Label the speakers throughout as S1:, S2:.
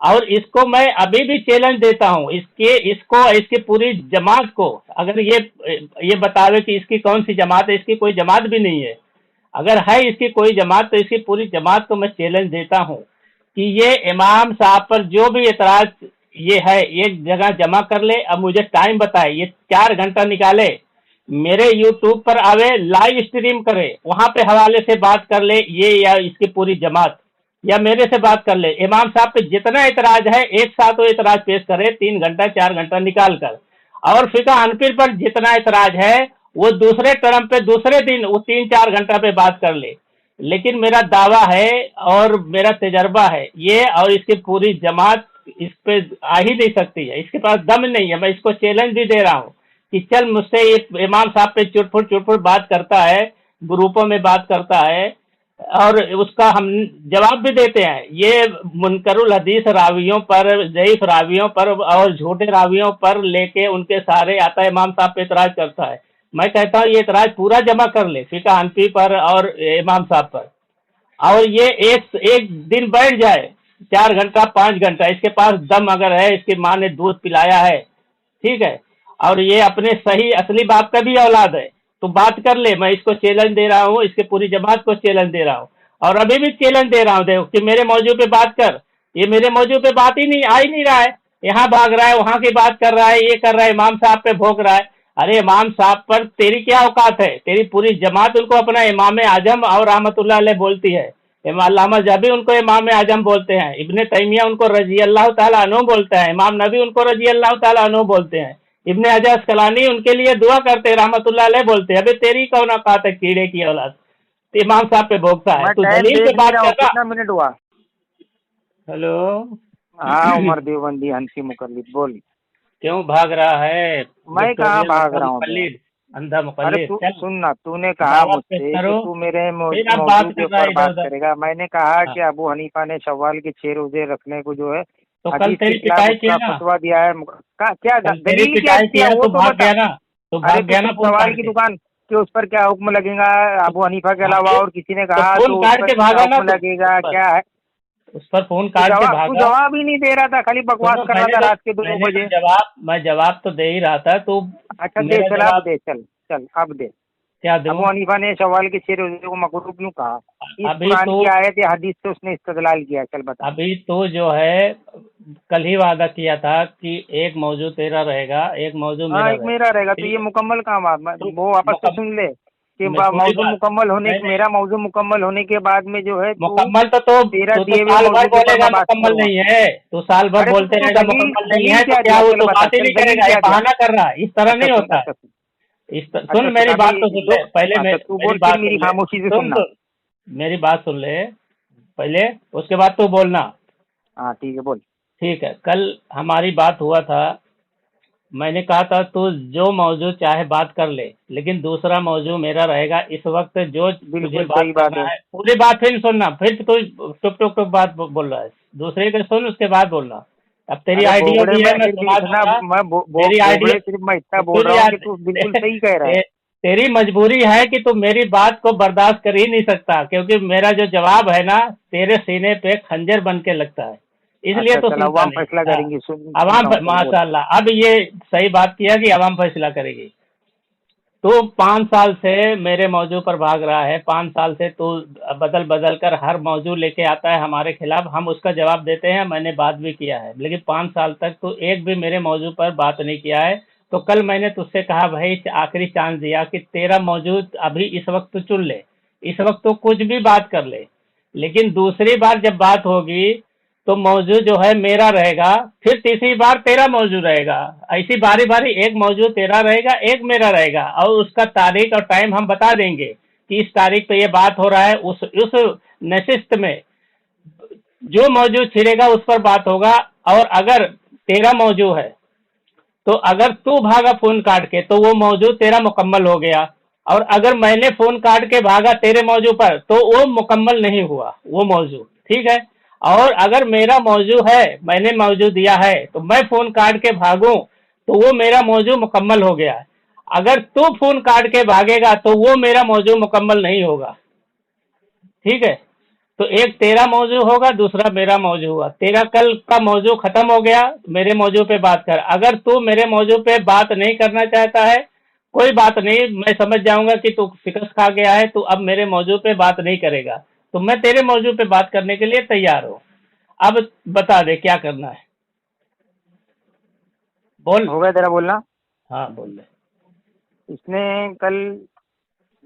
S1: और इसको मैं अभी भी चैलेंज देता हूँ, इसकी पूरी जमात को, अगर ये बतावे कि इसकी कौन सी जमात है, इसकी कोई जमात भी नहीं है। अगर है इसकी कोई जमात तो इसकी पूरी जमात को मैं चैलेंज देता हूँ कि ये इमाम साहब पर जो भी एतराज ये है एक जगह जमा कर ले। अब मुझे टाइम बताए, ये 4 घंटा निकाले, मेरे यूट्यूब पर आवे, लाइव स्ट्रीम करे, वहां पे हवाले से बात कर ले ये, या इसकी पूरी जमात, या मेरे से बात कर ले। इमाम साहब पे जितना एतराज है एक साथ वो एतराज पेश करे, 3 घंटा 4 घंटा निकाल कर। और फिका हनफी पर जितना एतराज है वो दूसरे टर्म पे दूसरे दिन वो 3-4 घंटा पे बात कर ले। लेकिन मेरा दावा है और मेरा तजर्बा है ये, और इसकी पूरी जमात इस पे आ ही नहीं सकती है, इसके पास दम नहीं है। मैं इसको चैलेंज भी दे रहा हूँ कि चल मुझसे ये इमाम साहब पे चुटपुट बात करता है, ग्रुपों में बात करता है, और उसका हम जवाब भी देते हैं। ये मुनकरुल हदीस रावियों पर, ज़ईफ रावियों पर और झूठे रावियों पर लेके उनके सारे आता है, इमाम साहब पे इतराज करता है। मैं कहता हूँ ये इतराज पूरा जमा कर ले फिका हनफी पर और इमाम साहब पर, और ये एक एक दिन बैठ जाए 4 घंटा 5 घंटा, इसके पास दम अगर है, इसकी माँ ने दूध पिलाया है, ठीक है, और ये अपने सही असली बाप का भी औलाद है, तो बात कर ले। मैं इसको चैलेंज दे रहा हूँ, इसके पूरी जमात को चैलेंज दे रहा हूँ, और अभी भी चैलेंज दे रहा हूँ देखो कि मेरे मौजू पे बात कर। ये मेरे मौजू पे बात ही नहीं, आ ही नहीं रहा है, यहाँ भाग रहा है, वहां की बात कर रहा है, ये कर रहा है, इमाम साहब पे भोंक रहा है। अरे इमाम साहब पर तेरी क्या औकात है? तेरी पूरी जमात उनको अपना इमाम आजम और रहमतुल्लाह अलैह बोलती है। अल्लामा जबी उनको इमाम आजम बोलते हैं, इब्ने तैमिया उनको रजी अल्लाह ताला अन्हु बोलता है, इमाम नबी उनको रजी अल्लाह ताला अन्हु बोलते हैं, इब्ने हजर अस्कलानी उनके लिए दुआ करते हैं, रहमतुल्लाह अलैह बोलते हैं। अबे तेरी कौन औकात है कीड़े की औलाद, तो इमाम साहब पे भोगता है,
S2: मैं
S1: तू
S2: टाइम
S1: दलील
S2: देख
S1: पे
S2: नहीं
S1: बात
S2: रहा हूँ,
S1: कर रहा।
S2: कितना मिनट हुआ?
S1: हेलो।
S2: हाँ उमर देवबंदी हंसी मुकल्लिद बोल।
S1: क्यों भाग रहा है
S2: मैं कहाँ
S1: विक्टोरिया
S2: भाग
S1: अंधा
S2: रहा हूँ बे?
S1: मुकल्लिद? अंधा
S2: अरे
S1: मुकल्लिद,
S2: तू
S1: चल
S2: सुन ना, तूने कहा
S1: दावत पेश
S2: मुझसे कि
S1: करो।
S2: तू मेरे
S1: फिर आप
S2: मौजू
S1: बात
S2: के
S1: कर रहा है
S2: ऊपर
S1: इधर
S2: बात
S1: उधर।
S2: करेगा। मैंने कहा
S1: हाँ,
S2: कि अबू हनीफा ने शव्वाल के 6 रोजे रखने को जो है
S1: तो कल
S2: हदीस के
S1: तेरी
S2: खिलाफ
S1: पिटाई किया
S2: उसका
S1: ना,
S2: फतवा दिया है। क्या
S1: कल तेरी
S2: दलील क्या
S1: पिटाई
S2: किया
S1: किया
S2: वो
S1: तो
S2: तो
S1: भाग
S2: बता।
S1: गया ना, तो
S2: अरे
S1: भाग
S2: तो
S1: गया
S2: तुम
S1: ना फोन
S2: सवाल
S1: काट
S2: की
S1: के।
S2: दुकान कि उस पर क्या हुक्म लगेगा अबू हनीफा के
S1: हाँ
S2: अलावा
S1: फिर,
S2: और किसी ने
S1: तो
S2: कहा
S1: फोन
S2: तो उस
S1: काट
S2: पर
S1: के
S2: क्या
S1: भागा ना
S2: हुक्म
S1: तू
S2: लगेगा क्या है?
S1: उस पर फोन काट के
S2: तू
S1: भागा।
S2: जवाब ही नहीं दे रहा था, खाली बकवास
S1: सुनो,
S2: कर रहा था रात के 2
S1: मैंने तो
S2: बजे।
S1: जवाब, मैं जवाब तो दे ही रहा था, तो
S2: अच्छा दे,
S1: मेरा
S2: चल अब
S1: जवाब
S2: दे, चल चल अब दे।
S1: क्या
S2: अबू
S1: दूं?
S2: हनीफा ने शवाल के 6 रोजे को मकरूह क्यों कहा? इस
S1: अभी
S2: कुरान
S1: तो
S2: की आयत या हदीस से उसने इस्तेदलाल किया, चल बता।
S1: अभी तो जो है, कल ही वादा किया था कि एक मौजू तेरा रहेगा, एक मौजू
S2: हाँ
S1: मेरा
S2: एक मेरा
S1: रहेगा,
S2: रहेगा तो
S1: ठीक
S2: ये
S1: है?
S2: मुकम्मल काम
S1: तो
S2: वो वापस से
S1: मुकम,
S2: सुन ले कि
S1: मैं पूरी
S2: मौजू
S1: बात,
S2: मुकम्मल होने
S1: नहीं नहीं,
S2: मेरा मौजू मुकम्मल होने के बाद में जो है तू
S1: मुकम्मल
S2: तेरा
S1: तो
S2: दिए हुए
S1: साल भर
S2: मौजू के ऊपर
S1: बोलेगा
S2: मैं बात
S1: मुकम्मल
S2: करूँगा।
S1: नहीं है, तो साल भर
S2: अरे तो
S1: बोलते
S2: तू
S1: रहेगा
S2: दलील
S1: मुकम्मल नहीं
S2: दलील
S1: है, तो
S2: क्या
S1: क्या
S2: दिया,
S1: वो
S2: चल
S1: तो
S2: बता,
S1: बात ही
S2: चल
S1: नहीं
S2: दलील
S1: करेगा? ये
S2: क्या दिया?
S1: बहाना कर रहा है, इस तरह
S2: अच्छा
S1: नहीं
S2: सुन,
S1: होता
S2: अच्छा सुन,
S1: है।
S2: अच्छा
S1: सुन
S2: सुन
S1: मेरी
S2: अभी
S1: बात तो सुन ले पहले,
S2: अच्छा तू
S1: मेरी
S2: बोल फिर
S1: बात
S2: मेरी
S1: सुन ले,
S2: खामोशी से
S1: सुन
S2: सुनना।
S1: सुन, मेरी बात सुन ले पहले, उसके बाद तू बोलना।
S2: हाँ ठीक है बोल।
S1: ठीक है, कल हमारी बात हुआ था, मैंने कहा था तू जो मौजू चाहे बात कर ले, लेकिन दूसरा मौजू मेरा रहेगा। इस वक्त जो तुझे
S2: बिल्कुल
S1: बात
S2: सही बात
S1: करना
S2: है।
S1: है, पूरी बात फिर सुनना, फिर तो टुक टुक टुक बात बोल रहा है, दूसरे के सुन उसके बाद बोलना। अब तेरी
S2: अरे
S1: आइडिया
S2: बोबड़े
S1: भी
S2: मैं
S1: है, मैं
S2: सिर्फ
S1: सुना
S2: इतना
S1: दूंगा। तेरी
S2: बोबड़े
S1: आइडिया
S2: सिर्फ मैं इतना
S1: तो
S2: बोल
S1: फिर
S2: रहा हूँ
S1: यार
S2: कि तू बिल्कुल सही कह रहा है।
S1: तेरी मजबूरी है कि तू मेरी बात को बर्दाश्त कर ही नहीं सकता, क्योंकि मेरा जो जवाब है ना तेरे सीने पे खंजर बन के लगता है, इसलिए
S2: अच्छा
S1: तो
S2: चल
S1: सुनता
S2: अवाम
S1: नहीं।
S2: फैसला
S1: हाँ,
S2: करेंगी,
S1: अवाम
S2: सुनता हूँ, चल बोल।
S1: माशाल्लाह, अब ये सही बात किया कि अवाम फैसला करेगी। तो 5 साल से मेरे मौजू पर भाग रहा है, 5 साल से तो बदल बदल कर हर मौजू लेके आता है हमारे खिलाफ, हम उसका जवाब देते हैं, मैंने बात भी किया है, लेकिन 5 साल तक तो एक भी मेरे मौजू पर बात नहीं किया है। तो कल मैंने तुझसे कहा भाई, आखिरी चांस दिया कि तेरा मौजूद अभी इस वक्त तो चुन ले, इस वक्त तो कुछ भी बात कर ले, लेकिन दूसरी बार जब बात होगी तो मौजू जो है मेरा रहेगा, फिर तीसरी बार तेरा मौजू रहेगा, ऐसी बारी बारी एक मौजू तेरा रहेगा, एक मेरा रहेगा, और उसका तारीख और टाइम हम बता देंगे कि इस तारीख पे ये बात हो रहा है। उस नशिस्त में जो मौजू छिड़ेगा उस पर बात होगा। और अगर तेरा मौजू है तो अगर तू भागा फोन काट के तो वो मौजू तेरा मुकम्मल हो गया, और अगर मैंने फोन काट के भागा तेरे मौजू पर तो वो मुकम्मल नहीं हुआ वो मौजू, ठीक है? और अगर मेरा मौजू है, मैंने मौजू दिया है, तो मैं फोन काट के भागूं तो वो मेरा मौजू मुकम्मल हो गया। अगर तू फोन काट के भागेगा तो वो मेरा मौजू मुकम्मल नहीं होगा, ठीक है? तो एक तेरा मौजू होगा, दूसरा मेरा मौजू हुआ। तेरा कल का मौजू खत्म हो गया, मेरे मौजू पे बात कर। अगर तू मेरे मौजू पे बात नहीं करना चाहता है, कोई बात नहीं, मैं समझ जाऊंगा कि तू शिकस्त खा गया है, तू अब मेरे मौजू पे बात नहीं करेगा, तो मैं तेरे मौजू पे बात करने के लिए तैयार हूँ। अब बता दे क्या करना है, बोल।
S2: हो गया तेरा बोलना।
S1: हाँ बोल दे।
S2: इसने कल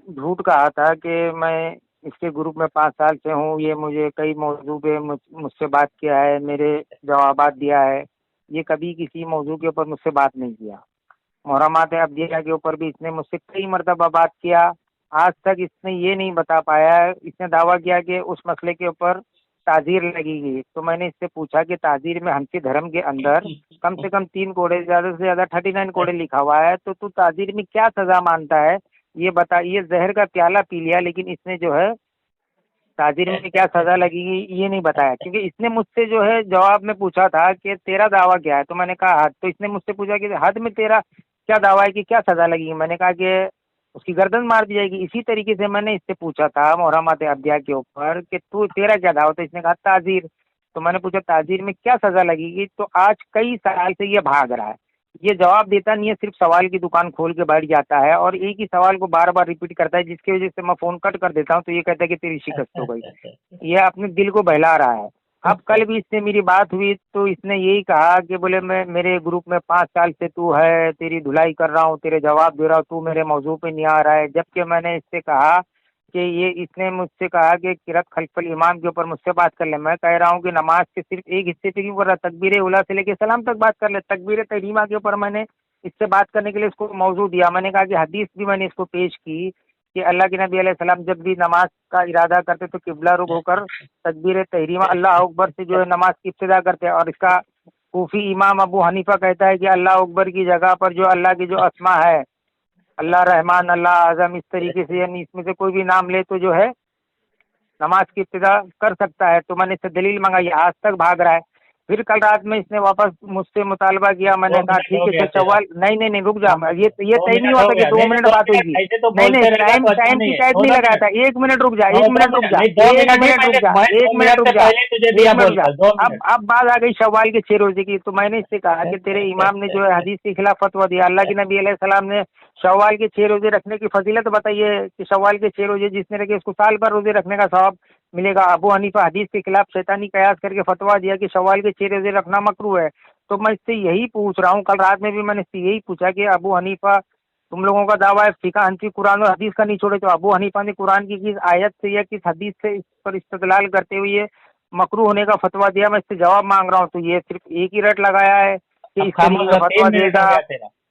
S2: झूठ कहा था कि मैं इसके ग्रुप में 5 साल से हूँ, ये मुझे कई मौजू पे मुझसे बात किया है, मेरे जवाबात दिया है। ये कभी किसी मौजू के ऊपर मुझसे बात नहीं किया। मुहर्रमात अब्दिया के ऊपर भी इसने मुझसे कई मरतबा बात किया। आज तक इसने ये नहीं बता पाया। इसने दावा किया कि उस मसले के ऊपर ताजीर लगेगी। तो मैंने इससे पूछा कि ताजीर में हनफी धर्म के अंदर कम से कम 3 कोड़े, ज़्यादा से ज़्यादा 39 कोड़े लिखा हुआ है, तो तू ताजीर में क्या सज़ा मानता है ये बता। ये जहर का प्याला पी लिया, लेकिन इसने जो है ताजिर में क्या सज़ा लगेगी ये नहीं बताया। क्योंकि इसने मुझसे जो है जवाब में पूछा था कि तेरा दावा क्या है, तो मैंने कहा हद। तो इसने मुझसे पूछा कि हद में तेरा क्या दावा है कि क्या सज़ा लगेगी। मैंने कहा कि उसकी गर्दन मार दी जाएगी। इसी तरीके से मैंने इससे पूछा था मुहर्रमात अब्दिया के ऊपर कि तू तेरा क्या दावा। तो इसने कहा ताजीर। तो मैंने पूछा ताजीर में क्या सज़ा लगेगी। तो आज कई साल से ये भाग रहा है, ये जवाब देता नहीं है, सिर्फ सवाल की दुकान खोल के बैठ जाता है और एक ही सवाल को बार बार रिपीट करता है, जिसकी वजह से मैं फ़ोन कट कर देता हूँ तो ये कहता है कि तेरी शिकस्त हो गई। ये अपने दिल को बहला रहा है। अब कल भी इससे मेरी बात हुई तो इसने यही कहा कि बोले मैं मेरे ग्रुप में 5 साल से तू है, तेरी धुलाई कर रहा हूँ, तेरे जवाब दे रहा हूँ, तू मेरे मौजू पे नहीं आ रहा है। जबकि मैंने इससे कहा कि ये इसने मुझसे कहा कि किरत खल्फल इमाम के ऊपर मुझसे बात कर ले। मैं कह रहा हूँ कि नमाज के सिर्फ एक हिस्से पे क्यों कर रहा, तकबीर उला से लेके सलाम तक बात कर ले। तकबीर तहरीमा के ऊपर मैंने इससे बात करने के लिए इसको मौजू दिया। मैंने कहा कि हदीस भी मैंने इसको पेश की कि अल्लाह के नबी अलैहिस्सलाम जब भी नमाज का इरादा करते तो किबला रुख होकर तकबीर तहरीमा अल्लाह अकबर से जो है नमाज की इब्तिदा करते हैं। और इसका सूफी इमाम अबू हनीफा कहता है कि अल्लाह अकबर की जगह पर जो अल्लाह की जो अस्मा है, अल्लाह रहमान, अल्लाह आज़म, इस तरीके से, यानी इसमें से कोई भी नाम ले तो जो है नमाज की इब्तिदा कर सकता है। तो मैंने इससे दलील मंगाई, आज तक भाग रहा है। फिर कल रात में इसने वापस मुझसे मुतालबा किया। मैंने कहा ठीक है सर सवाल नहीं रुक जा। ये तय नहीं हुआ था कि 2 मिनट बात होगी। नहीं टाइम की कैद नहीं लगाया था। 1 मिनट रुक जा, 1 मिनट रुक जा, 1 मिनट रुक जा, 1 मिनट रुक जा। अब बात आ गई शव्वाल के 6 रोजे की। तो मैंने इससे कहा कि तेरे इमाम ने जो है हदीस के खिलाफ फतवा दिया। अल्लाह के नबी अलैहिस्सलाम ने शव्वाल के 6 रोजे रखने की फजीलत बताइए कि शव्वाल के 6 रोजे जिसने रखे उसको साल भर रोजे रखने का सवाब मिलेगा। अबू हनीफा हदीस के खिलाफ शैतानी कयास करके फतवा दिया कि शव्वाल के 6 रोजे रखना मकरूह है। तो मैं इससे यही पूछ रहा हूँ, कल रात में भी मैंने इससे यही पूछा कि अबू हनीफा तुम लोगों का दावा है फ़िक़ह हनफी कुरान और हदीस का नहीं छोड़े, तो अबू हनीफा ने कुरान की किस आयत से या किस हदीस से इस पर इस्तेदलाल करते हुए मकरूह होने का फतवा दिया। मैं इससे जवाब मांग रहा हूँ। तो ये सिर्फ एक ही रट लगाया है कि इस तरीके का फतवा देगा।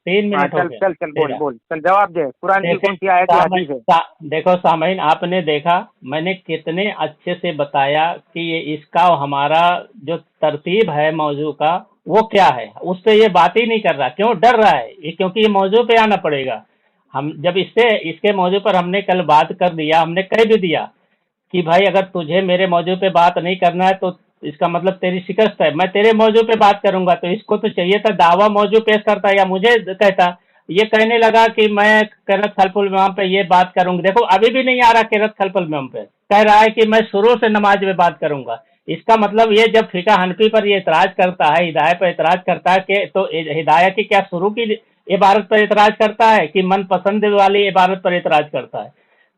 S1: 3 मिनट हो गया।
S2: चल बोल जवाब दे। कुरान की कौन सी आयत है, हदीस है?
S1: देखो सामईन, आपने देखा मैंने कितने अच्छे से बताया कि ये इसका हमारा जो तरतीब है मौजू का वो क्या है, उस पर ये बात ही नहीं कर रहा। क्यों डर रहा है ये? क्योंकि ये मौजू पे आना पड़ेगा। हम जब इसके मौजू पर हमने कल बात कर दिया, हमने कह भी दिया कि भाई अगर तुझे मेरे मौजू पे बात नहीं करना है तो इसका मतलब तेरी शिकस्त है। मैं तेरे मौजू पे बात करूंगा। तो इसको तो चाहिए था दावा मौजू पेश करता या मुझे कहता। ये कहने लगा कि मैं किरत खल्फुल इमाम पे ये बात करूंगी। देखो अभी भी नहीं आ रहा किरत खल्फुल इमाम पे, कह रहा है कि मैं शुरू से नमाज में बात करूंगा। इसका मतलब ये जब फ़िक़ह हनफी पर ये एतराज करता है, हिदायत पर एतराज करता है कि तो हिदायत की क्या शुरू की इबारत पर एतराज करता है कि मनपसंद वाली इबारत पर एतराज करता है।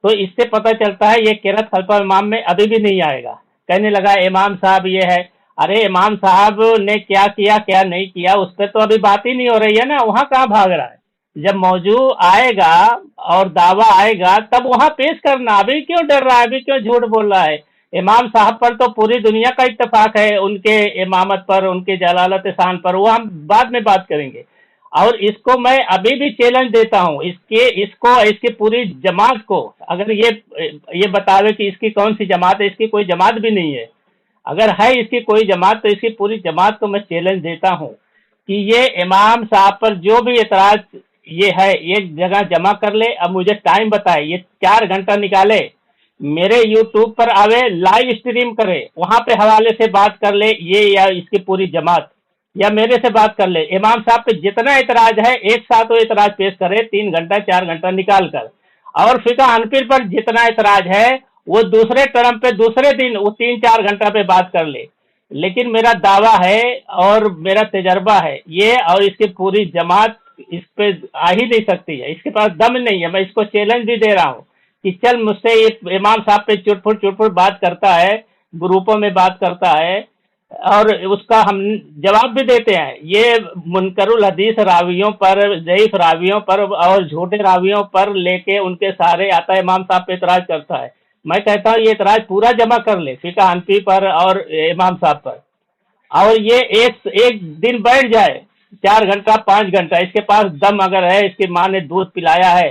S1: तो इससे पता चलता है ये किरत खल्फुल इमाम में अभी भी नहीं आएगा। कहने लगा इमाम साहब ये है। अरे इमाम साहब ने क्या किया क्या नहीं किया उस पर तो अभी बात ही नहीं हो रही है ना। वहाँ कहाँ भाग रहा है? जब मौजू आएगा और दावा आएगा तब वहाँ पेश करना। अभी क्यों डर रहा है? अभी क्यों झूठ बोल रहा है? इमाम साहब पर तो पूरी दुनिया का इत्तेफाक है, उनके इमामत पर, उनके जलालत शान पर। वो हम बाद में बात करेंगे। और इसको मैं अभी भी चैलेंज देता हूँ, इसकी पूरी जमात को, अगर ये बतावे कि इसकी कौन सी जमात है। इसकी कोई जमात भी नहीं है। अगर है इसकी कोई जमात तो इसकी पूरी जमात को मैं चैलेंज देता हूँ कि ये इमाम साहब पर जो भी एतराज ये है एक जगह जमा कर ले। अब मुझे टाइम बताए, ये 4 घंटा निकाले, मेरे यूट्यूब पर आवे, लाइव स्ट्रीम करे, वहां पे हवाले से बात कर ले ये या इसकी पूरी जमात, या मेरे से बात कर ले। इमाम साहब पे जितना एतराज है एक साथ वो एतराज पेश करे 3 घंटा 4 घंटा निकाल कर। और फ़िक़ह हनफी पर जितना एतराज है वो दूसरे टर्म पे दूसरे दिन वो 3-4 घंटा पे बात कर ले, लेकिन मेरा दावा है और मेरा तजर्बा है ये, और इसकी पूरी जमात इस पे आ ही नहीं सकती है, इसके पास दम नहीं है। मैं इसको चैलेंज भी दे रहा हूँ कि चल मुझसे ये इमाम साहब पे चुटपुट बात करता है, ग्रुपों में बात करता है, और उसका हम जवाब भी देते हैं। ये मुनकरुल हदीस रावियों पर, ज़ईफ रावियों पर और झूठे रावियों पर लेके उनके सारे आता है, इमाम साहब पे इतराज करता है। मैं कहता हूँ ये इतराज पूरा जमा कर ले फिका हनफी पर और इमाम साहब पर, और ये एक एक दिन बैठ जाए 4 घंटा 5 घंटा, इसके पास दम अगर है, इसकी माँ ने दूध पिलाया है,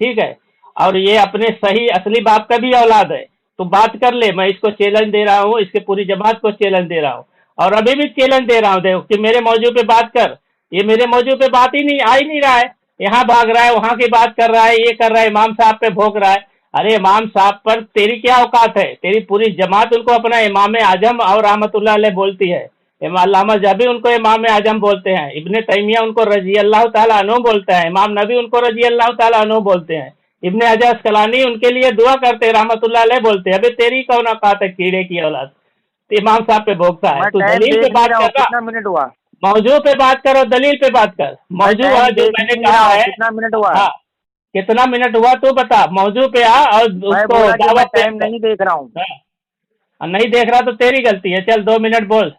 S1: ठीक है, और ये अपने सही असली बाप का भी औलाद है, तो बात कर ले। मैं इसको चैलेंज दे रहा हूँ, इसके पूरी जमात को चैलेंज दे रहा हूँ, और अभी भी चैलेंज दे रहा हूँ देखो कि मेरे मौजू पे बात कर। ये मेरे मौजू पे बात ही नहीं, आ ही नहीं रहा है, यहाँ भाग रहा है, वहाँ की बात कर रहा है, ये कर रहा है, इमाम साहब पे भोंक रहा है। अरे इमाम साहब पर तेरी क्या औकात है? तेरी पूरी जमात उनको अपना इमाम आजम और रहमतुल्लाह अलैह बोलती है। अल्लामा जबी उनको इमाम आजम बोलते हैं, इब्ने तैमिया उनको रजी अल्लाह ताला अन्हु बोलते हैं, इमाम नबी उनको रजी अल्लाह ताला अन्हु बोलते हैं, इब्ने हजर अस्कलानी उनके लिए दुआ करते हैं, रहमतुल्लाह अलैह बोलते हैं। अबे तेरी कौन औकात है कीड़े की औलाद, तो इमाम साहब पे भोगता है?
S2: मैं
S1: तू
S2: टाइम
S1: दलील पे
S2: देख नहीं
S1: बात
S2: रहा हूँ,
S1: कर रहा,
S2: कितना मिनट हुआ?
S1: मौजू पे बात करो, दलील पे बात कर।
S2: मैं
S1: मौजू
S2: टाइम
S1: जो
S2: देख
S1: मैंने
S2: नहीं
S1: कहा
S2: रहा हूँ,
S1: है,
S2: कितना मिनट हुआ?
S1: हाँ कितना मिनट हुआ तू बता, मौजू पे आ और
S2: मैं
S1: उसको
S2: बोला कि मैं
S1: दावत पेश
S2: टाइम
S1: कर।
S2: नहीं देख रहा हूँ।
S1: हाँ, नहीं देख रहा तो तेरी गलती है, चल 2 मिनट बोल,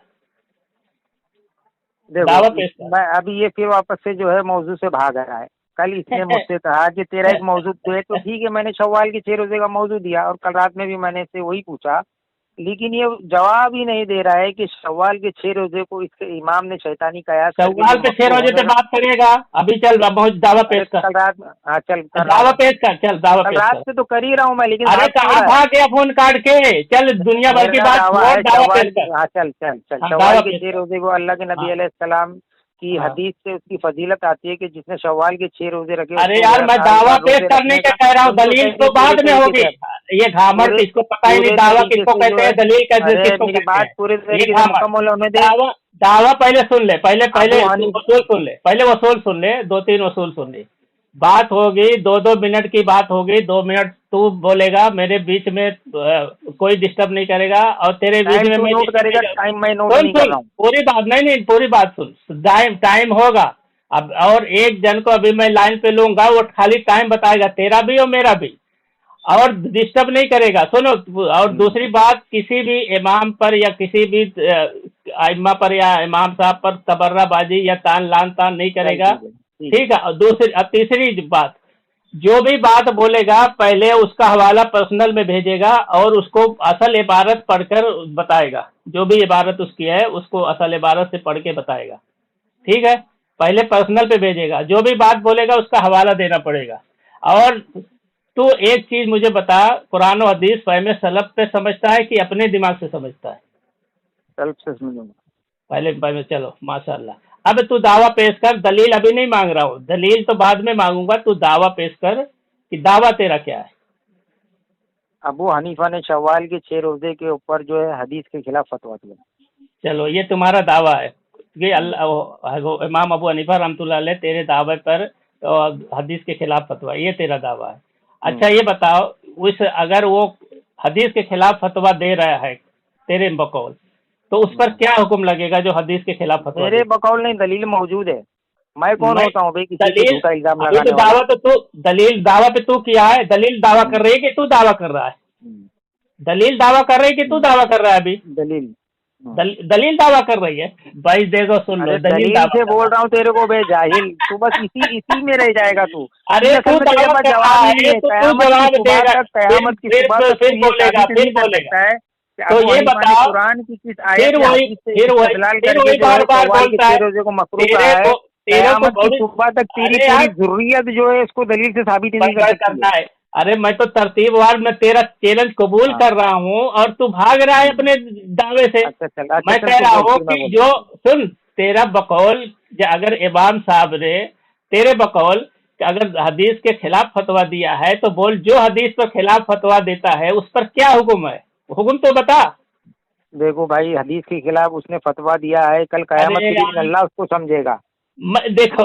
S2: देखो
S1: दावत पेश कर।
S2: मैं अभी ये फिर वापस से जो है मौजू से भाग रहा है। कल इसने मुझसे कहा कि तेरा एक मौजू दे, तो ठीक है, मैंने शव्वाल के 6 रोजे का मौजू दिया, और कल रात में भी मैंने इससे वही पूछा, लेकिन ये जवाब ही नहीं दे रहा है कि शव्वाल के 6 रोजे को इसके इमाम ने शैतानी कयास करके
S1: सवाल
S2: जो
S1: पे 6
S2: मकरूह
S1: रोजे पे
S2: होने का।
S1: बात करेगा, अभी चल दावा
S2: अरे
S1: पेश कर,
S2: कल रात, हाँ चल कर रहा
S1: दावा
S2: हूँ,
S1: पेश कर, चल दावा
S2: कल
S1: पेश
S2: रात
S1: कर।
S2: से तो कर ही रहा हूँ मैं, लेकिन
S1: अरे
S2: भाग क्यों
S1: कहाँ
S2: रहा है?
S1: भाग गया फोन काट के? चल दुनिया भर की
S2: मेरा
S1: बात
S2: दावा
S1: छोड़,
S2: है
S1: दावा
S2: शव्वाल,
S1: पेश कर।
S2: हाँ चल चल चल,
S1: हाँ
S2: शव्वाल
S1: दावा
S2: के
S1: पेश
S2: 6
S1: कर।
S2: रोजे को अल्लाह के नबी
S1: हाँ
S2: अलैहिस्सलाम की
S1: हाँ।
S2: हदीस से उसकी फजीलत आती है कि जिसने शव्वाल के 6 रोजे रखे
S1: अरे
S2: उसको
S1: यार
S2: गैर
S1: मैं
S2: साल
S1: दावा
S2: भर
S1: पेश
S2: रोजे
S1: करने
S2: रखने
S1: का
S2: का।
S1: कह रहा हूँ,
S2: सुन तो
S1: दलील
S2: सही
S1: तो
S2: पूरे
S1: बाद में
S2: तरीके
S1: होगी।
S2: से,
S1: ये घामड़
S2: पूरे
S1: किसको पता ही नहीं,
S2: पूरे
S1: दावा
S2: तरीके
S1: किसको
S2: से जो
S1: कहते
S2: है,
S1: हैं, दलील
S2: अरे
S1: किसको
S2: मेरी
S1: कहते
S2: बात
S1: हैं?
S2: पूरे
S1: ये
S2: तरीके से
S1: घामड़,
S2: मुकम्मल होने दे।
S1: दावा दावा पहले सुन ले, पहले
S2: अबू
S1: पहले तू
S2: हनीफ,
S1: वसूल सुन ले, पहले वसूल सुन ले, 2-3 वसूल सुन ले। बात होगी 2-2 मिनट की बात होगी, 2 मिनट तू बोलेगा, मेरे बीच में कोई डिस्टर्ब नहीं करेगा, और तेरे बीच
S2: टाइम
S1: में
S2: तू
S1: मैं
S2: नोट
S1: डिस्टर्ब नहीं
S2: करेगा,
S1: करूँ।
S2: टाइम मैं नोट
S1: सुन
S2: नहीं कर
S1: सुन
S2: रहा हूँ।
S1: पूरी बात, नहीं नहीं पूरी बात सुन, टाइम टाइम होगा अब, और एक जन को अभी मैं लाइन पे लूंगा, वो खाली टाइम बताएगा, तेरा भी और मेरा भी, और डिस्टर्ब नहीं करेगा। सुनो, और दूसरी बात, किसी भी इमाम पर या किसी भी इमाम पर या इमाम साहब पर तबर्राबाजी या तान लान तान नहीं
S2: चल
S1: करेगा,
S2: ठीक है, ठीक है।
S1: ठीक है। और दूसरी, अब तीसरी बात, जो भी बात बोलेगा पहले उसका हवाला पर्सनल में भेजेगा, और उसको असल इबारत पढ़कर बताएगा, जो भी इबारत उसकी है उसको असल इबारत से पढ़ के बताएगा, ठीक है। पहले पर्सनल पे भेजेगा, जो भी बात बोलेगा उसका हवाला देना पड़ेगा। और तू एक चीज मुझे बता, कुरान और हदीस फहम सलफ पे समझता है कि अपने दिमाग से समझता है?
S2: चल से समझूंगा।
S1: पहले पहले चलो माशाल्लाह। अब तू दावा पेश कर, दलील अभी नहीं मांग रहा हूँ, दलील तो बाद में मांगूंगा, तू दावा पेश कर कि दावा तेरा क्या है।
S2: अबू हनीफा ने शव्वाल के 6 रोजे के ऊपर जो है हदीस के खिलाफ फतवा दिया।
S1: चलो ये तुम्हारा दावा है कि इमाम अबू हनीफा रहमतुल्लाह अलैह तेरे दावे पर हदीस के खिलाफ फतवा, ये तेरा दावा है। अच्छा ये बताओ, उस अगर वो हदीस के खिलाफ फतवा दे रहा है तेरे बकौल, तो उस पर क्या हुक्म लगेगा जो हदीस के खिलाफ फतवा
S2: मेरे
S1: दे?
S2: बकौल नहीं, दलील मौजूद है। मैं कौन
S1: मैं
S2: होता हूँ भाई किसी पे
S1: दलील,
S2: झूठा इल्जाम
S1: अभी
S2: लगाने
S1: तो
S2: वाला?
S1: दावा तो तू, दलील दावा पे तू किया है, दलील दावा कर रही है कि तू दावा कर रहा है? दलील दावा कर रही है कि तू दावा कर रहा है? अभी
S2: दलील,
S1: दलील दावा कर रही है भाई, देखो सुन लो,
S2: अरे
S1: दलील
S2: दलील
S1: दावा
S2: से
S1: कर
S2: बोल
S1: रहा
S2: रहा हूँ तेरे को बे जाहिल, तू बस इसी में रह जाएगा तू।
S1: है। अरे
S2: असल
S1: तू
S2: में तेरे
S1: दावा
S2: पास
S1: कर रहा
S2: जवाब ही नहीं
S1: है
S2: है।
S1: तो तू
S2: कयामत की
S1: जवाब
S2: सुबह
S1: देगा,
S2: तक, कयामत की सुबह तक तू ये
S1: बोलेगा,
S2: साबित
S1: फिर
S2: नहीं कर
S1: बोलेगा,
S2: सकता है कि
S1: तो
S2: अबू
S1: ये
S2: हनीफा ने
S1: बताओ,
S2: कुरान की किस आयत
S1: फिर
S2: या
S1: वही
S2: हदीस से
S1: फिर वही
S2: इस्तेदलाल
S1: फिर
S2: करके
S1: वही
S2: जो है
S1: बार बार
S2: शव्वाल के
S1: बोलता
S2: 6
S1: है,
S2: रोजे को मकरूह
S1: तेरे
S2: कहा है।
S1: को तेरे को
S2: कयामत की
S1: बड़ी,
S2: सुबह तक तेरी
S1: अरे
S2: पूरी
S1: यार
S2: जुर्रियत जो है इसको दलील से साबित ही नहीं कर सकती
S1: करना
S2: है।
S1: है। अरे मैं तो तरतीबवार में तेरा चैलेंज कबूल
S2: हाँ,
S1: कर रहा हूँ, और तू भाग रहा है अपने दावे से।
S2: अच्छा
S1: मैं
S2: चल
S1: कह
S2: तू
S1: रहा
S2: बोल,
S1: हूँ
S2: फिर मैं
S1: कि
S2: बोलता
S1: जो,
S2: हूँ।
S1: सुन, तेरा बकौल, अगर इमाम साहब ने तेरे बकौल कि अगर हदीस के खिलाफ फतवा दिया है, तो बोल जो हदीस पर खिलाफ फतवा देता है उस पर क्या हुक्म है, हुक्म तो बता।
S2: देखो भाई, हदीस के खिलाफ उसने फतवा दिया है, कल कयामत
S1: अरे
S2: के दिन
S1: यार
S2: अल्लाह उसको समझेगा।
S1: देखो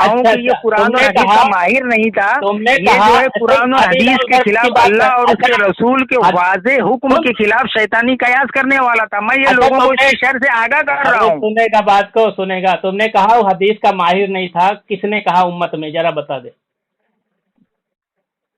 S2: हूँ
S1: अच्छा
S2: कि ये
S1: अच्छा,
S2: कुरान और
S1: तुमने
S2: हदीस
S1: कहा,
S2: का माहिर नहीं था।
S1: तुमने
S2: ये
S1: कहा
S2: जो है कुरान और
S1: अभी
S2: हदीस के
S1: अगर की
S2: खिलाफ,
S1: बात
S2: अल्लाह और उसके
S1: अच्छा,
S2: रसूल के
S1: अच्छा,
S2: वाज़ेह हुक्म
S1: सुन,
S2: के खिलाफ शैतानी कयास करने वाला था। मैं ये
S1: अच्छा
S2: लोगों को
S1: तुमने,
S2: इसके शर से आगाह कर रहा
S1: अरे
S2: हूँ।
S1: सुनेगा बात को, सुनेगा, तुमने कहा वो हदीस का माहिर नहीं था, किसने कहा उम्मत में, जरा बता दे।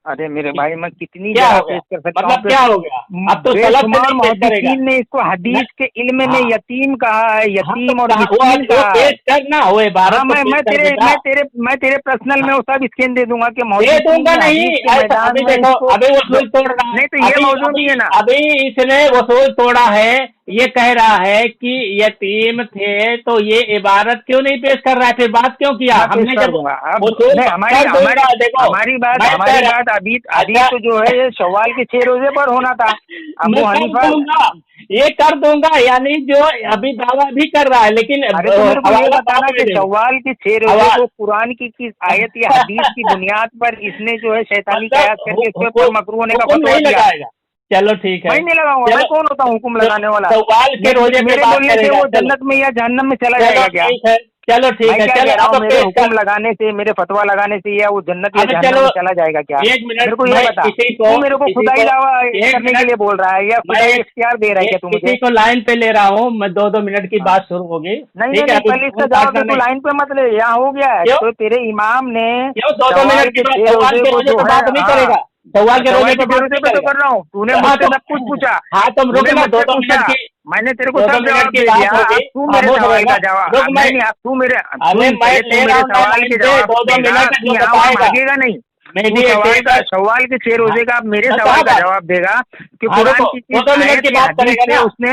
S2: अरे मेरे भाई, मैं कितनी
S1: क्या
S2: जगह
S1: हो गया,
S2: पेश कर सकता हूँ
S1: मतलब
S2: कि
S1: क्या हो गया, अब तो सलब से
S2: बेशुमार
S1: नहीं पेश करेगा।
S2: मुहद्दिसीन ने इसको हदीस के इल्म में
S1: हाँ।
S2: यतीम कहा है,
S1: हाँ,
S2: यतीम
S1: तो
S2: और
S1: वो
S2: मिस्कीन
S1: वो
S2: कहा है।
S1: पेश करना वो इबारत
S2: हाँ,
S1: तो
S2: मैं
S1: पेश
S2: मैं
S1: कर
S2: तेरे
S1: देगा।
S2: मैं तेरे मैं तेरे पर्सनल में वो सब स्कैन दे दूंगा कि
S1: दे
S2: मुहद्दिसीन
S1: दूंगा
S2: ने
S1: नहीं,
S2: हदीस के
S1: ऐसा
S2: मैदान
S1: अभी
S2: में
S1: देखो,
S2: इसको
S1: अभी वसूल तोड़ रहा है,
S2: नहीं तो ये
S1: अभी
S2: मौजूद
S1: अभी
S2: नहीं है ना।
S1: अभी इसने वसूल तोड़ा है, ये कह रहा है कि यतीम थे, तो ये इबारत क्यों नहीं पेश कर रहा है, फिर बात क्यों किया
S2: मैं पेश
S1: हमने,
S2: कर
S1: जब
S2: दूंगा। अब
S1: वसूल
S2: नहीं, हमारी
S1: कर
S2: हमारी
S1: दूंगा। देखो
S2: हमारी बात
S1: मैं कह
S2: हमारी
S1: रहा,
S2: बात अभी अभी
S1: अच्छा
S2: तो जो है ये शव्वाल के 6 रोजे पर होना था।
S1: मैं
S2: अबू
S1: कर
S2: हनीफा,
S1: दूंगा, ये कर दूंगा, यानी जो अभी दावा भी कर रहा है, लेकिन
S2: अरे तो मेरे को ये
S1: हवाला
S2: बताना
S1: बाद में
S2: कि
S1: देगा।
S2: शव्वाल के 6 रोजे
S1: हवा
S2: को कुरान की किस आयत या हदीस की बुनियाद पर इसने जो है शैतानी कयास
S1: मतलब
S2: करके इसके ऊपर
S1: हुकुम
S2: मकरूह होने का
S1: हुकुम
S2: फतवा
S1: नहीं
S2: दिया।
S1: लगाएगा। चलो ठीक है,
S2: मैं नहीं लगाऊंगा, मैं
S1: चलो
S2: कौन होता हूँ हुक्म
S1: तो
S2: लगाने वाला।
S1: सवाल के रोजे पे
S2: मेरे
S1: बात
S2: बोलने से
S1: करेगा।
S2: वो
S1: चलो
S2: जन्नत में या जहन्नम में चला
S1: चलो
S2: जाएगा क्या?
S1: ठीक है, चलो ठीक
S2: मैं
S1: है,
S2: क्या
S1: चलो
S2: कह रहा
S1: अब
S2: हूँ, मेरे
S1: पेश
S2: हुक्म
S1: कर।
S2: लगाने से, मेरे फतवा लगाने से या वो जन्नत या
S1: अब
S2: जहन्नम
S1: चलो
S2: में चला जाएगा क्या?
S1: 1
S2: मेरे
S1: मिनट,
S2: को ये
S1: मैं
S2: बता,
S1: किसी
S2: तू मेरे को खुदाई दावा
S1: एक
S2: करने के
S1: मिनट
S2: लिए बोल रहा है या
S1: मैं
S2: खुदाई इख्तियार दे रहा है क्या तू मुझे?
S1: किसी को लाइन पे ले रहा हूँ मैं, 2-2 मिनट की
S2: हाँ।
S1: बात शुरू होगी।
S2: नहीं नहीं
S1: ठीक है,
S2: नहीं,
S1: अभी
S2: पहले इसका
S1: फोन
S2: जवाब
S1: काटना
S2: दे, तू
S1: नहीं।
S2: लाइन पे मत ले, यहाँ हो गया है।
S1: क्यों
S2: तो तेरे इमाम ने
S1: क्यों 2-2
S2: शव्वाल
S1: मिनट की
S2: के
S1: बात,
S2: 6
S1: सवाल
S2: रोजे
S1: के
S2: को
S1: रोजे
S2: जो
S1: पे
S2: है,
S1: बात नहीं
S2: हाँ,
S1: करेगा, सवाल के रोजे
S2: शव्वाल
S1: पे
S2: के 6
S1: बात
S2: रोजे
S1: नहीं
S2: पे तो
S1: करेगा।
S2: कर रहा हूँ। तूने
S1: हाँ
S2: मुझसे
S1: तो
S2: सब कुछ पूछा,
S1: हाँ तुम
S2: तूने
S1: रुकना,
S2: मुझसे
S1: 2-2
S2: पूछा,
S1: मिनट की,
S2: मैंने तेरे को
S1: 2-2
S2: सब
S1: मिनट
S2: जवाब
S1: की
S2: दे
S1: बात
S2: दिया। अब
S1: होगी,
S2: तू मेरे
S1: खामोश
S2: सवाल
S1: रहेगा।
S2: का जवाब,
S1: रुक,
S2: अब
S1: मैं,
S2: नहीं, अब तू मेरे,
S1: अरे
S2: सुन
S1: मैं
S2: पहले, तू
S1: ले रहा
S2: मेरे
S1: हूँ ना
S2: सवाल
S1: लाइन
S2: के
S1: पे,
S2: जवाब
S1: 2-2
S2: देगा,
S1: मिनट
S2: तू
S1: जो
S2: यहाँ वहाँ
S1: बताएगा
S2: भागेगा नहीं। तू
S1: मेडिएटर।
S2: सवाल के 6
S1: हाँ
S2: रोजे का मेरे सवाल
S1: बताओ
S2: का
S1: बात।
S2: जवाब देगा कि
S1: हाँ
S2: कुरान
S1: रुको,
S2: की किस
S1: 2-2 मिनट
S2: आयत
S1: की
S2: या
S1: बात
S2: हदीस
S1: करेगा
S2: से
S1: ना,
S2: उसने,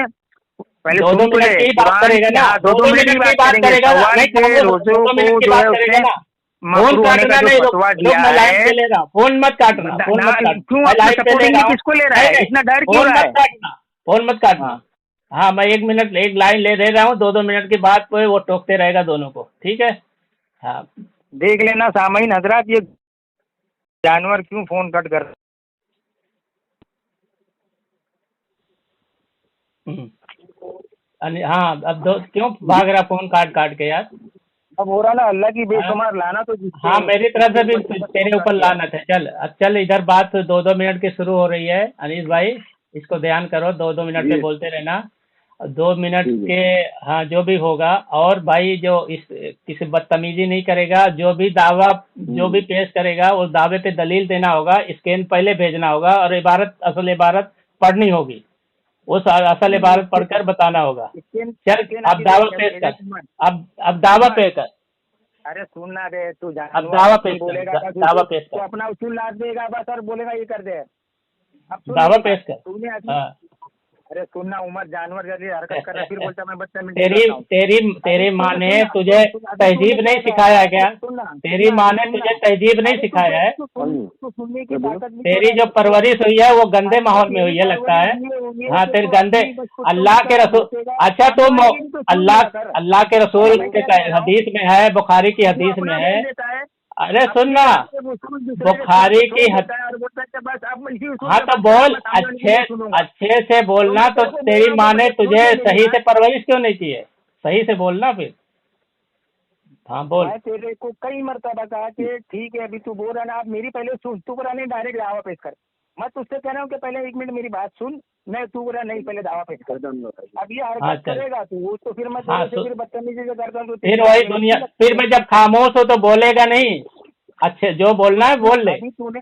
S2: पहले
S1: 2-2
S2: सुन तो ले,
S1: मिनट की बात
S2: कुरान
S1: करेगा
S2: की,
S1: ना,
S2: हाँ, 2-2
S1: 2-2
S2: मिनट की
S1: मिनट की
S2: बात
S1: बात
S2: करेंगे।
S1: करेगा ना,
S2: शव्वाल
S1: नहीं
S2: के
S1: खामोश,
S2: रोजों
S1: 2-2
S2: को
S1: मिनट की
S2: जो
S1: बात
S2: है
S1: करेगा
S2: उसने
S1: ना। फोन
S2: मकरूह होने का
S1: काटना
S2: जो
S1: नहीं, रुक
S2: फतवा
S1: रुक,
S2: दिया
S1: मैं लाइन
S2: है,
S1: पे ले रहा हूँ, फोन मत काटना, फोन मत काटना,
S2: क्यों
S1: मैं
S2: अपने
S1: लाइन पे ले
S2: सपोर्टिंग
S1: रहा
S2: में
S1: हूँ।
S2: किसको ले रहा
S1: नहीं
S2: है?
S1: नहीं,
S2: इतना डर क्यों
S1: फोन
S2: रहा
S1: मत
S2: है?
S1: काटना, फोन मत काटना।
S2: हाँ,
S1: हाँ मैं 1 मिनट, एक लाइन ले दे रहा हूँ, 2-2 मिनट की बात पे वो टोकते रहेगा दोनों को, ठीक है। हाँ
S2: देख लेना सामईन हजरात, ये जानवर क्यों फोन कट कर।
S1: हम्म। हाँ अब क्यों भाग रहा फोन काट काट के यार।
S2: अब हो रहा ना, अल्लाह की
S1: हाँ
S2: बेशुमार लाना तो
S1: हाँ, मेरी तरफ से भी
S2: जिसके
S1: तेरे ऊपर लानत है। चल अब चल, इधर बात 2-2 मिनट की शुरू हो रही है, अनीस भाई इसको ध्यान करो, 2-2 मिनट पे बोलते रहना, 2 मिनट के। हाँ जो भी होगा, और भाई जो इस किसी बदतमीजी नहीं करेगा, जो भी दावा जो भी पेश करेगा उस दावे पे दलील देना होगा, स्कैन पहले भेजना होगा, और इबारत, असल इबारत पढ़नी होगी, उस असल इबारत पढ़कर बताना होगा। चल अब दावा पेश कर, अब दावा पेश कर,
S2: अरे सुन ना रे, तू
S1: अब दावा
S2: जानवर
S1: पेश
S2: बोलेगा
S1: कर,
S2: था,
S1: दावा पेश
S2: तू
S1: कर,
S2: अपना उसूल लाद देगा बस और बोलेगा ये कर दे। अब सुन
S1: दावा
S2: मेरी
S1: पेश
S2: बात,
S1: कर।
S2: तूने अभी,
S1: हाँ
S2: अरे सुनना, उमर जानवर जैसी हरकत कर रहा है, फिर बोलता मैं बदतमीज
S1: तेरी
S2: करता हूँ।
S1: तेरी तेरी माँ ने तुझे तहजीब नहीं सिखाया क्या? तेरी माँ ने तुझे तहजीब नहीं सिखाया है?
S2: सुनने की ताकत भी
S1: तेरी जो परवरिश हुई है वो गंदे माहौल में हुई है लगता है। हाँ तेरे गंदे, अल्लाह के रसूल, अच्छा तुम अल्लाह के रसूल के हदीस में है, बुखारी की हदीस में है। अरे सुन ना, बुखारी की हाँ तो बोल, अच्छे से बोलना। तो तेरी माँ ने तुझे सही से परवरिश क्यों नहीं की है? सही से बोलना फिर। हाँ बोल।
S2: मैं तेरे को कई मरतबा कहा कि ठीक है, अभी तू बोल रहा ना, आप मेरी पहले सुन, तू बोला नहीं डायरेक्ट दावा पेश कर। मैं तुझसे कह रहा हूँ कि पहले 1 मिनट मेरी बात सुन, मैं तू बोला नहीं पहले दावा पेश कर। अब ये हरकत करेगा तू तो फिर मैं तेरे से फिर बदतमीजी से करता हूँ,
S1: फिर वही दुनिया, फिर मैं जब खामोश हो तो बोलेगा नहीं। अच्छे जो बोलना है बोल ले,
S2: अभी तूने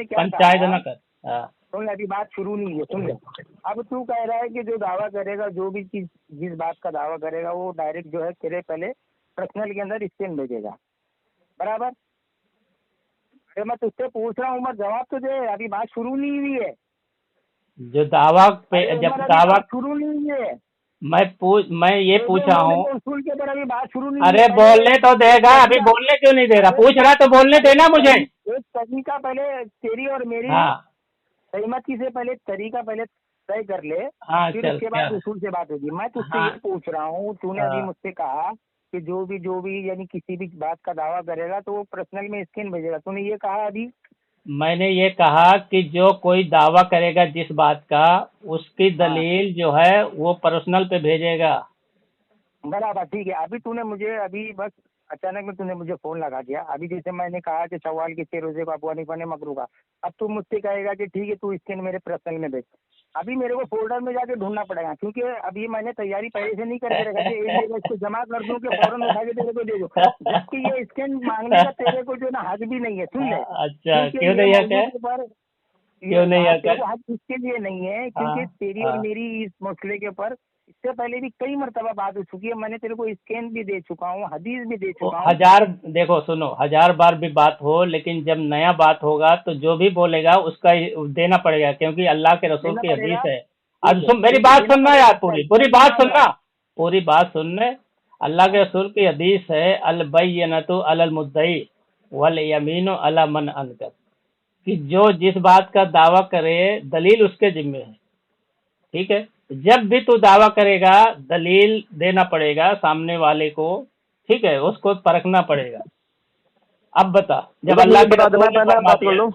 S2: क्या
S1: पंचायत
S2: कहा?
S1: न कर। हाँ
S2: सुन ले, अभी बात शुरू नहीं है, सुन ले। अब तू कह रहा है कि जो दावा करेगा, जो भी चीज जिस बात का दावा करेगा, वो डायरेक्ट जो है तेरे पहले पर्सनल के अंदर स्कैन भेजेगा, बराबर? अरे मैं तुझसे पूछ रहा हूँ, मैं जवाब तो दे, अभी बात शुरू नहीं हुई है।
S1: जो दावा पे, जब दावा
S2: शुरू नहीं हुई है,
S1: मैं ये पूछा हूँ।
S2: उसूल के ऊपर अभी बात शुरू नहीं।
S1: अरे बोलने तो देगा, अभी बोलने क्यों नहीं दे रहा? पूछ रहा तो बोलने देना मुझे।
S2: एक तरीका पहले तेरी और मेरी
S1: हाँ
S2: सहमति से पहले तरीका पहले तय कर ले,
S1: हाँ
S2: फिर
S1: चल
S2: उसके बाद उसूल से बात होगी। मैं तुझसे
S1: हाँ
S2: ये पूछ रहा हूँ, तूने अभी मुझसे कहा कि जो भी यानी किसी भी बात का दावा करेगा तो वो पर्सनल में स्कैन भेजेगा, तूने ये कहा अभी।
S1: मैंने ये कहा कि जो कोई दावा करेगा जिस बात का, उसकी दलील जो है वो पर्सनल पे भेजेगा।
S2: बराबर, ठीक है। अभी तूने मुझे अभी बस अचानक में तूने मुझे फोन लगा दिया। अभी जैसे मैंने कहा कि शव्वाल के 6 रोजे को अबू हनीफा ने मकरूह का, अब तू मुझसे कहेगा कि ठीक है तू स्कैन मेरे पर्सनल में भेज। अभी मेरे को फोल्डर में जाके ढूंढना पड़ेगा, क्योंकि अभी मैंने तैयारी पहले से नहीं करके रखा कि एक जगह इसको जमा कर दूं कि फौरन उठा के तेरे को दे दूं, जबकि ये स्कैन मांगने का तेरे को जो ना हक भी नहीं है। सुन ले,
S1: अच्छा क्यों नहीं है? क्या क्यों नहीं आता?
S2: वो हक इसके लिए नहीं है क्योंकि तेरी और मेरी इस मसले के ऊपर इससे पहले भी कई मरतबा बात हो चुकी है। मैंने तेरे को स्कैन भी दे चुका हूँ, हदीस भी दे चुका हूँ।
S1: हजार, देखो सुनो, 1000 बार भी बात हो, लेकिन जब नया बात होगा तो जो भी बोलेगा उसका देना पड़ेगा, क्योंकि अल्लाह के रसूल की हदीस है। अब सुन, मेरी बात सुनना यार, पूरी बात सुनना, पूरी बात सुनने। अल्लाह के रसूल की हदीस है, अल बैयनतु अलल मुद्दई वल यमीनु अला मन अनकर, कि जो जिस बात का दावा करे दलील उसके जिम्मे है। ठीक है, जब भी तू दावा करेगा दलील देना पड़ेगा सामने वाले को। ठीक है, उसको परखना पड़ेगा। अब बता, जब अल्लाह के रसूल ने फरमा दिया,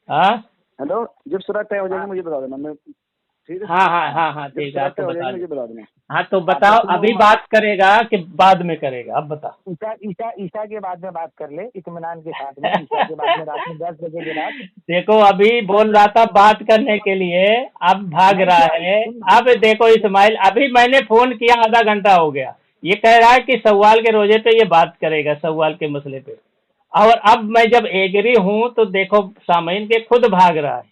S1: हाँ
S2: हेलो, जब सुराग तय हो जाएगी मुझे बता देना, मैं ठीक है।
S1: हाँ ठीक है, आपको बता
S2: मुझे बता देना।
S1: हाँ तो बताओ, अभी बात करेगा कि बाद में करेगा? अब बता।
S2: ईशा के बाद में बात कर ले इत्मीनान के साथ में। ईशा के बाद में रात में 10 बजे के बाद।
S1: देखो, अभी बोल रहा था बात करने के लिए, अब भाग रहा है। अब देखो इस्माइल, अभी मैंने फोन किया, आधा घंटा हो गया, ये कह रहा है कि सवाल के रोजे पे ये बात करेगा, सवाल के मसले पे। और अब मैं जब एग्री हूँ तो देखो सामईन के खुद भाग रहा है।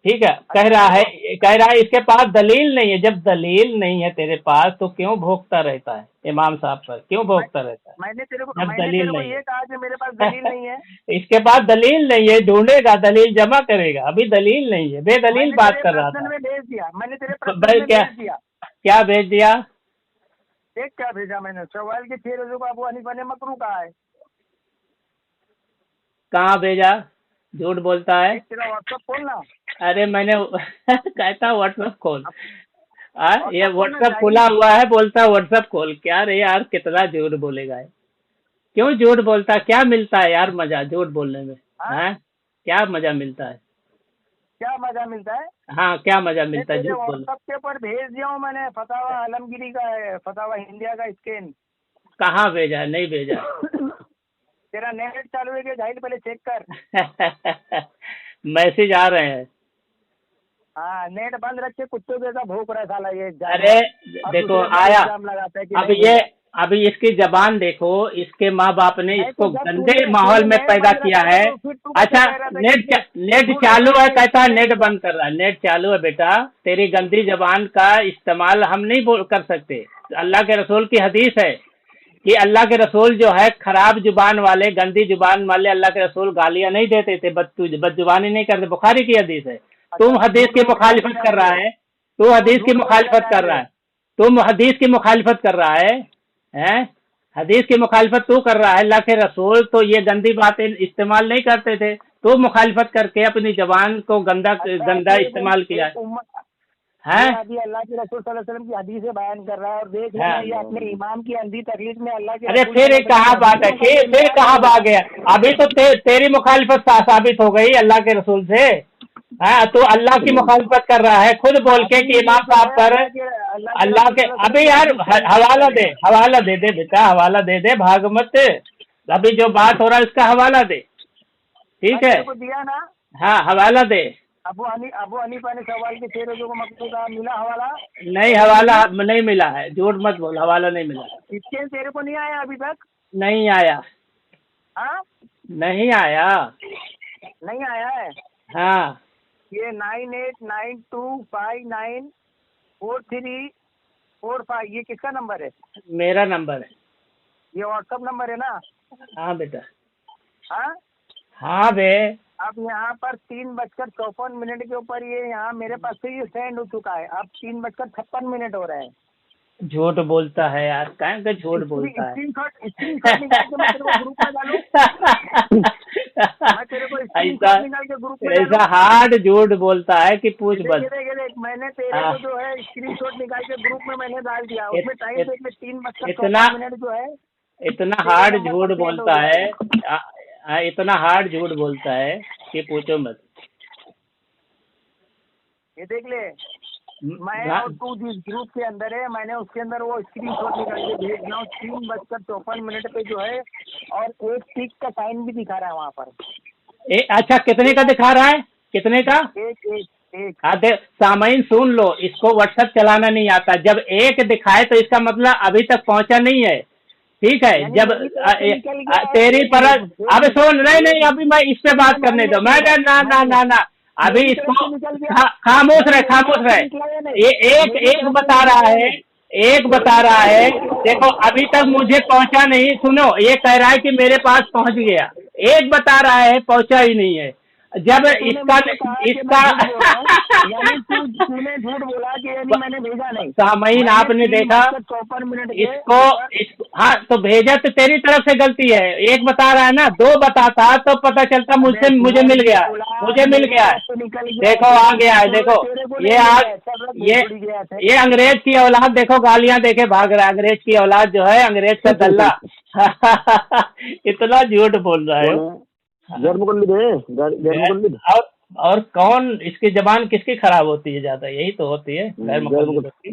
S1: ठीक है, कह रहा है इसके पास दलील नहीं है। जब दलील नहीं है तेरे पास तो क्यों भोगता रहता है इमाम साहब पर, क्यों भोगता रहता है?
S2: मैंने तेरे को
S1: दलील नहीं
S2: ये कहा कि मेरे पास दलील नहीं है।
S1: इसके पास दलील नहीं है, ढूंढेगा, दलील जमा करेगा। अभी दलील नहीं है, बेदलील बात कर रहा था।
S2: भेज दिया मैंने तेरे
S1: क्या भेज दिया?
S2: देख क्या भेजा मैंने, सवाल के 6 रोजों का अबू हनीफा ने मकरू कहा है।
S1: कहाँ भेजा? झूठ बोलता है।
S2: तेरा व्हाट्सएप खोलना।
S1: अरे मैंने कहता व्हाट्सएप खोल, ये व्हाट्सएप खुला हुआ है, बोलता व्हाट्सएप खोल। क्या रे यार, कितना झूठ बोलेगा? क्यों झूठ बोलता? क्या मिलता है यार मजा झूठ बोलने में? हाँ, क्या मजा मिलता है?
S2: क्या मजा मिलता है?
S1: हाँ, क्या मजा मिलता है झूठ बोलने?
S2: व्हाट्सएप के ऊपर भेज दिया हूँ मैंने, फतावा आलमगिरी का है, फतावा इंडिया का स्कैन।
S1: कहाँ भेजा? नहीं भेजा।
S2: तेरा नेट चालू है क्या जाहिल, पहले चेक कर।
S1: मैसेज आ रहे हैं।
S2: हाँ, नेट बंद रख के कुत्तों जैसा भौंक रहा है साला ये।
S1: अरे देखो आया, अभी इसकी जबान देखो, इसके माँ बाप ने इसको गंदे माहौल में पैदा किया है। अच्छा, नेट चालू है, कहता है नेट बंद कर रहा है। नेट चालू है बेटा, तेरी गंदी जबान का इस्तेमाल हम नहीं कर सकते। अल्लाह के रसूल की हदीस है कि अल्लाह के रसूल जो है खराब जुबान वाले, गंदी जुबान वाले अल्लाह के रसूल गालियां नहीं देते थे, बदजुबानी नहीं करते। बुखारी की हदीस है। तुम हदीस की मुखालिफत कर रहा है, तू हदीस की मुखालिफत कर रहा है, तुम हदीस की मुखालिफत कर रहा है, हैं? हदीस की मुखालिफत तू कर रहा है। अल्लाह के रसूल तो ये गंदी बातें इस्तेमाल नहीं करते थे, तो मुखालिफत करके अपनी जबान को गंदा इस्तेमाल किया है।
S2: अभी अल्लाह के रसूल सल्लल्लाहु अलैहि वसल्लम की हदीसें बयान कर रहा है और देख ये अपने इमाम की अंधी तकलीफ में अल्लाह के।
S1: अरे फिर कहाँ बात है, फिर कहाँ भाग गया? अभी तो तेरी मुखालिफत साबित हो गई अल्लाह के रसूल से। हाँ, तो अल्लाह की मुखालिफत कर रहा है खुद बोल के कि इमाम साहब पर अल्लाह के। अभी यार हवाला दे दे बेटा, हवाला दे दे, भाग मत। अभी जो बात हो रहा है उसका हवाला दे, ठीक है?
S2: दिया ना?
S1: हाँ, हवाला दे।
S2: अबू हनीफा ने सवाल के 6 रोजों को मकरू का मिला हवाला?
S1: नहीं, हवाला नहीं मिला है, झूठ मत बोल, हवाला नहीं मिला।
S2: इसके तेरे को नहीं आया अभी तक?
S1: नहीं आया।
S2: हाँ,
S1: नहीं आया,
S2: नहीं आया है।
S1: हाँ,
S2: ये 9892594345 ये किसका नंबर है?
S1: मेरा नंबर है।
S2: ये व्हाट्सएप नंबर है ना?
S1: हाँ बेटा।
S2: हाँ
S1: हाँ बे।
S2: अब यहाँ पर 3:54 के ऊपर ये यहाँ मेरे पास से ये सेंड हो चुका है। अब 3:56 हो रहे हैं।
S1: झूठ बोलता है यार, कहाँ का झूठ बोलता है? ऐसा हार्ड झूठ बोलता है कि पूछ बस।
S2: मैंने तेरे को जो है स्क्रीनशॉट निकाल के ग्रुप में मैंने डाल दिया, उसमें टाइम देख ले 3:54 जो है।
S1: इतना हार्ड झूठ बोलता है, इतना हार्ड झूठ बोलता है कि पूछो मत।
S2: ये देख ले, मैं और तू जिस ग्रुप के अंदर है, मैंने उसके अंदर वो स्क्रीनशॉट निकाल के भेज दिया हूँ। 3:54 पे जो है, और एक टिक का साइन भी दिखा रहा है वहाँ पर।
S1: अच्छा, कितने का दिखा रहा है? कितने का?
S2: एक।
S1: हाँ, सामईन सुन लो, इसको व्हाट्सएप चलाना नहीं आता। जब एक दिखाए तो इसका मतलब अभी तक पहुंचा नहीं है, ठीक है? जब तेरी पर अब सुन, नहीं अभी मैं इस पे बात करने दो। मैं ना अभी इसको खामोश रहे। ये एक बता रहा है, देखो अभी तक मुझे पहुंचा नहीं। सुनो, ये कह रहा है कि मेरे पास पहुंच गया, एक बता रहा है पहुंचा ही नहीं है। जब इसका
S2: तूने झूठ बोला कि यानी मैंने भेजा नहीं।
S1: सामयीन आपने देखा
S2: 54 मिनट
S1: इसको हाँ, तो भेजा तो तेरी तरफ से गलती है। एक बता रहा है ना, दो बताता तो पता चलता मुझे मिल गया है। देखो आ गया है, देखो ये अंग्रेज की औलाद, देखो गालियां देके भाग रहा है। अंग्रेज की औलाद जो है, अंग्रेज का दल्ला इतना झूठ बोल रहा है। और कौन, इसकी जबान किसकी खराब होती है ज्यादा? यही तो होती है गैर मुकल्लिद की।